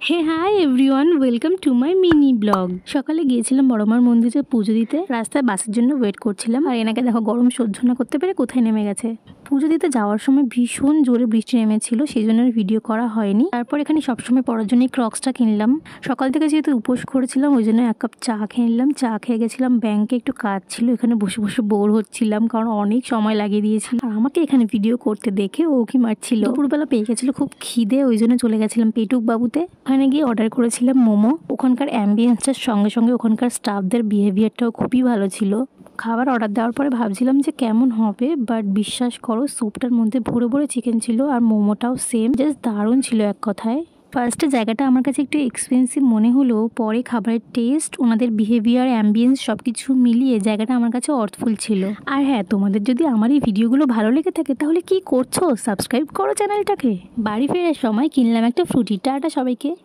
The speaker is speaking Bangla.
Hey hi everyone, welcome to my mini blog. সকালে গিয়েছিলাম বড়মার মন্দিরে পুজো দিতে। রাস্তায় বাসের জন্য ওয়েট করছিলাম, আর এনাকে দেখো গরম সহ্য না করতে পেরে কোথায় নেমে গেছে। পুজো দিতে যাওয়ার সময় ভীষণ জোরে বৃষ্টি নেমেছিল, সেই জন্য ভিডিও করা হয়নি। তারপর এখানে সবসময় পড়ার জন্য এই ক্রক্সটা কিনলাম। সকাল থেকে যেহেতু উপোস করেছিলাম, ওই জন্য 1 কাপ চা খেয়ে নিলাম। চা খেয়ে গেছিলাম ব্যাংকে, একটু কাজ ছিল, এখানে বসে বসে বোর হচ্ছিলাম কারণ অনেক সময় লাগিয়ে দিয়েছিল। আর আমাকে এখানে ভিডিও করতে দেখে ও কি মারছিল। দুপুরবেলা পেয়ে গেছিল খুব খিদে, ওই জন্য চলে গেছিলাম পেটুক বাবুতে। ওখানে গিয়ে অর্ডার করেছিলাম মোমো। ওখানকার অ্যাম্বিয়েন্সটার সঙ্গে সঙ্গে ওখানকার স্টাফদের বিহেভিয়ারটাও খুবই ভালো ছিল। খাবার অর্ডার দেওয়ার পরে ভাবছিলাম যে কেমন হবে, বাট বিশ্বাস করো স্যুপটার মধ্যে ভরে ভরে চিকেন ছিল, আর মোমোটাও সেম, জাস্ট দারুণ ছিল এক কথায়। ফার্স্টে জায়গাটা আমার কাছে একটু এক্সপেন্সিভ মনে হলেও পরে খাবারের টেস্ট, ওনাদের বিহেভিয়ার, অ্যাম্বিয়েন্স সব কিছু মিলিয়ে জায়গাটা আমার কাছে অর্থফুল ছিল। আর হ্যাঁ, তোমাদের যদি আমার এই ভিডিওগুলো ভালো লেগে থাকে তাহলে কি করছো, সাবস্ক্রাইব করো চ্যানেলটাকে। বাড়ি ফেরার সময় কিনলাম একটা ফ্রুটি। টাটা সবাইকে।